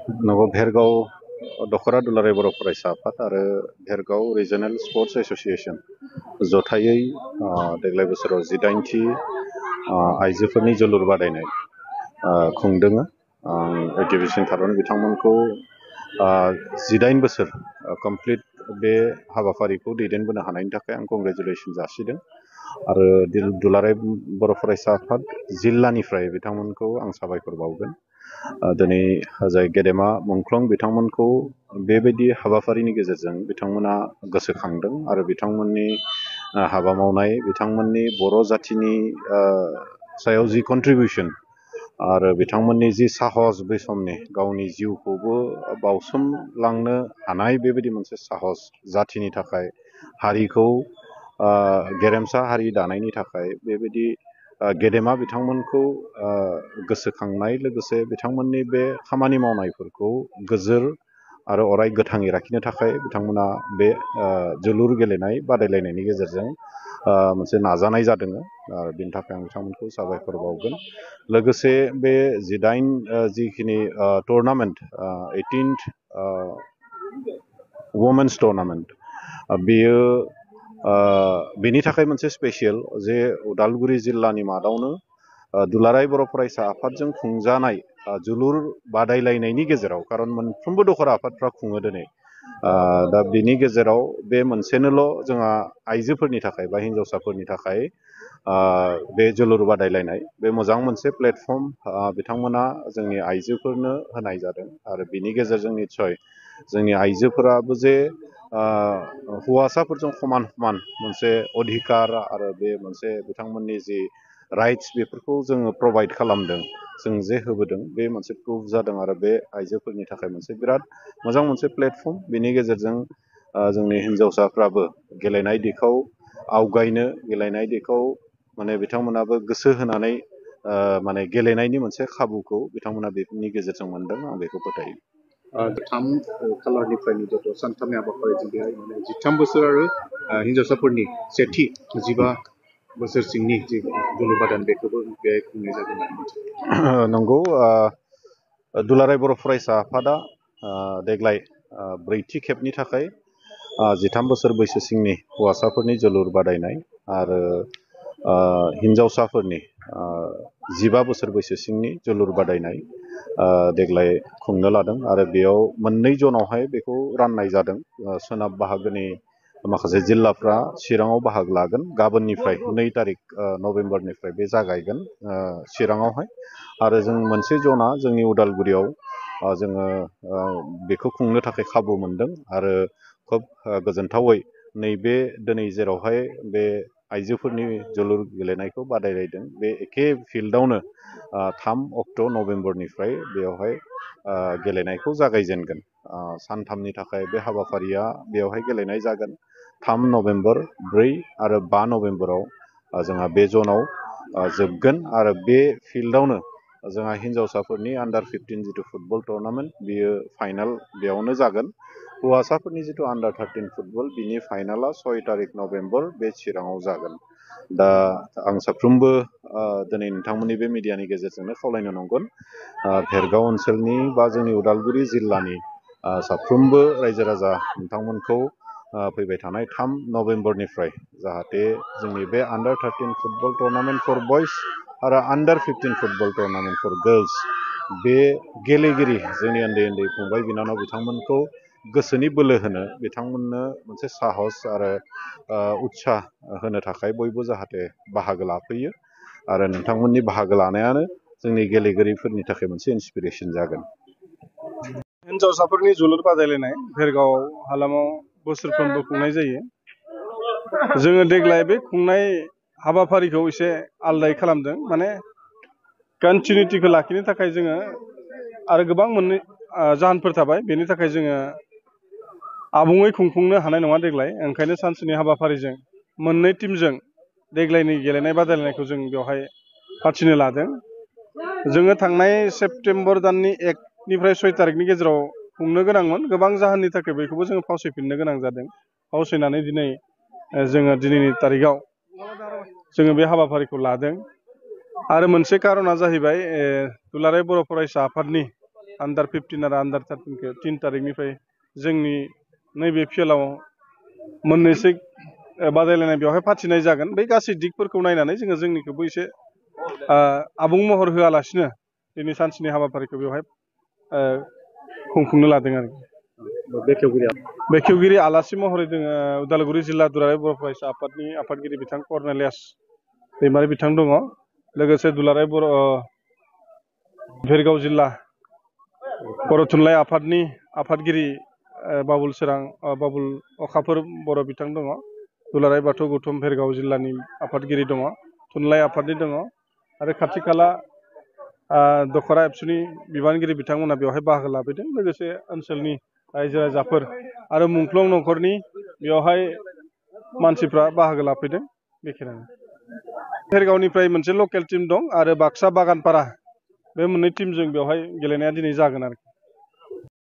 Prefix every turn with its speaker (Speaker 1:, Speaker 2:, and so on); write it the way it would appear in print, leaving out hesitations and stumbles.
Speaker 1: नंगौ भेरगाव दखरा दुलाराय बर' फरायसा आफाद आरो भेरगाव रिजनेल स्पर्ट्स एसोसिएशन जथायै देग्लाय बोसोराव 18थि आइजोफोरनि जोलुर बादायनाय खुंदों। आं एक्टिभिशन थारनो बिथांमोनखौ 19 बोसोर कमप्लिट बे हाबाफारिखौ दैदेनबोनो हानायनि थाखाय आं कंग्रेचुलेसन जासिदों आरो दुलाराय बर' फरायसा आफाद जिल्लानिफ्राय बिथांमोनखौ आं साबायखर बावगोन। दिनै जाय गेदेमा मुंख्लं बिथांमोनखौ बेबायदि हाबाफारिनि गेजेरजों बिथांमोना गोसोखांदों आरो बिथांमोननि हाबा मावनाय बिथांमोननि बर' जाथिनि सायाव जि कन्ट्रिबिउसन आरो बिथांमोननि जि साहस बै समनि गावनि जिउखौबो बावसोमलांनो हानाय बेबायदि मोनसे साहस जाथिनि थाखाय हारिखौ गेरेमसा हारि दानायनि थाखाय बेबायदि गेदेमा बिथांमोनखौ गोसोखांनाय लोगोसे बिथांमोननि बे खामानि मावनायफोरखौ गोजोर आरो अराय गोथाङै लाखिनो थाखाय बिथांमोना बे जोलुर गेलेनाय बादायलायनायनि गेजेरजों मोनसे नाजानाय जादों। बिनि थाखाय आं बिथांमोनखौ साबायखर बावगोन। लोगोसे बे 19 जिखिनि टुर्नामेन्ट 18th वमेन्स टुर्नामेन्ट बेयो बेनि थाखाय मोनसे स्पेसियेल जे उदालगुरि जिल्लानि मादावनो दुलाराय बर' फरायसा आफादजों खुंजानाय जोलुर बादायलायनायनि गेजेराव खारन मोनफ्रोमबो दखरा आफादफ्रा खुङो दिनै दा बिनि गेजेराव बे मोनसेनोल' जोंहा आइजोफोरनि थाखाय बा हिन्जावसाफोरनि थाखाय बे जोलुर बादायलायनाय बे मोजां मोनसे प्लेटफर्म बिथांमोना जोंनि आइजोफोरनो होनाय जादों आरो बिनि गेजेरजों निस्सय जोंनि आइजोफोराबो जे हौवासाफोरजों समान समान मोनसे अधिकार आरो बे मोनसे बिथांमोननि जि राइट्स बेफोरखौ जोङो प्रभाइड खालामदों जों जे होबोदों बे मोनसे प्रुफ जादों आरो बे आइजोफोरनि थाखाय मोनसे बिराद मोजां मोनसे प्लेटफर्म बेनि गेजेरजों जोंनि हिन्जावसाफ्राबो गेलेनाय दिगाव आवगायनो गेलेनाय दिगाव माने बिथांमोनाबो गोसो होनानै माने गेलेनायनि मोनसे खाबुखौ बिथांमोना बेनि गेजेरजों मोनदों आं बेखौ फोथायो।
Speaker 2: 3 खालारनिफ्रायनो गथ' सानथामनि हाबाफारिजों बेहाय माने 13 बोसोर आरो हिन्जावसाफोरनि सेथि 15 बोसोर सिंनि जि जोलुर बादायनाय बेखौबो बेहाय खुंनाय जादों।
Speaker 1: नंगौ दुलाराय बर' फरायसा आफादा देग्लाय ब्रैथि खेबनि थाखाय 13 बोसोर बैसो सिंनि हौवासाफोरनि जोलुर बादायनाय आरो हिन्जावसाफोरनि 15 बोसोर बैसो सिंनि जोलुर बादायनाय देग्लाय खुंनो लादों आरो बेयाव मोननै जनावहाय बेखौ राननाय जादों। सोनाब बाहागोनि माखासे जिल्लाफ्रा चिराङाव बाहागो लागोन गाबोननिफ्राय 2 तारिख नभेम्बरनिफ्राय बे जागायगोन चिराङावहाय आरो जों मोनसे जना जोंनि उदालगुरियाव जोङो बेखौ खुंनो थाखाय खाबु मोनदों आरो खोब गोजोनथावै नैबे दिनै जेरावहाय बे आइजोफोरनि जोलुर गेलेनायखौ बादायलायदों बे एखे फिल्डआवनो 3 अक्ट' नभेम्बरनिफ्राय बेवहाय गेलेनायखौ जागायजेनगोन। सानथामनि थाखाय बे हाबाफारिया बेवहाय गेलेनाय जागोन। 3 नभेम्बर 4 आरो 5 नभेम्बराव जोंहा बे जनाव जोबगोन आरो बे फिल्डआवनो जोंहा हिन्जावसाफोरनि आन्डार 15 जिथु फुटबल टुर्नामेन्ट बियो फाइनाल बेयावनो जागोन। हौवासाफोरनि जिथु आन्डार 13 फुटबल बिनि फाइनाला 6 तारिख नभेम्बर बे चिराङाव जागोन। दा आं साफ्रोमबो दिनै नोंथांमोननि बे मिडियानि गेजेरजोंनो खावलायनो नंगोन भेरगाव ओनसोलनि बा जोंनि उदालगुरि जिल्लानि साफ्रोमबो रायजो राजा नोंथांमोनखौ फैबाय थानाय 3 नभेम्बरनिफ्राय जाहाथे जोंनि बे आन्डार 13 फुटबल टुर्नामेन्ट फर बयस आरो आन्डार 15 फुटबल टुर्नामेन्ट फर गार्लस बे गेलेगिरि जोंनि उन्दै उन्दै फंबाय बिनानाव बिथांमोनखौ गोसोनि बोलो होनो बिथांमोननो मोनसे साहस आरो उत्साह होनो थाखाय बयबो जाहाथे बाहागो लाफैयो आरो नोंथांमोननि बाहागो लानायानो जोंनि गेलेगिरिफोरनि थाखाय मोनसे इन्सपिरेसन जागोन।
Speaker 3: हिन्जावसाफोरनि जोलुर बादायलायनाय भेरगाव हालामाव बोसोरफ्रोमबो खुंनाय जायो। जोङो देग्लाय बे खुंनाय हाबाफारिखौ एसे आलदायै खालामदों माने कन्टिनिउटिखौ लाखिनो थाखाय जोङो आरो गोबां मोननै जाहोनफोर थाबाय बेनि थाखाय जोङो आबुङै खुंफुंनो हानाय नङा देग्लाय ओंखायनो सानसेनि हाबाफारिजों मोननै टीमजों देग्लायनि गेलेनाय बादायलायनायखौ जों बेवहाय फाथिनो लादों। जोङो थांनाय सेप्तेम्बर दाननि 1निफ्राय 6 तारिखनि गेजेराव खुंनो गोनांमोन गोबां जाहोननि थाखाय बेखौबो जोङो फावसायफिननो गोनां जादों। फावसायनानै दिनै जोङो दिनैनि तारिखआव जोङो बे हाबाफारिखौ लादों आरो मोनसे कारना जाहैबाय दुलाराय बर' फरायसा आफादनि आन्डार 15 आरो आन्डार 13खौ 3 तारिखनिफ्राय जोंनि नैबे फिल्डआव मोननैसो बादायलायनाय बेवहाय फाथिनाय जागोन बै गासै दिगफोरखौ नायनानै जोङो जोंनिखौबो एसे आबुं महर होआलासिनो दिनै सानसेनि हाबाफारिखौ बेवहाय खुंफुंनो लादों आरो बेखेवगिरि आलासि महरै जोङो उदालगुरि जिल्ला दुलाराय बर' फरायसा आफादनि आफादगिरि बिथां कर्नेलियास दैमारि बिथां दङ लोगोसे दुलाराय बर' भेरगाव जिल्ला बर' थुनलाइ आफादनि आफादगिरि बाबुल सोरां बाबुल अखाफोर बर' बिथां दङ दुलाराय बाथौ गौथुम भेरगाव जिल्लानि आफादगिरि दङ थुनलाइ आफादनि दङ आरो खाथि खाला दखरा एबसुनि बिबानगिरि बिथांमोना बेवहाय बाहागो लाफैदों लोगोसे ओनसोलनि रायजो राजाफोर आरो मुंख्लं न'खरनि बेवहाय मानसिफ्रा बाहागो लाफैदों बेखिनियानो भेरगावनिफ्राय मोनसे लकेल टीम दं आरो बाक्सा बागानपारा बे मोननै टीमजों बेवहाय गेलेनाया दिनै जागोन आरोखि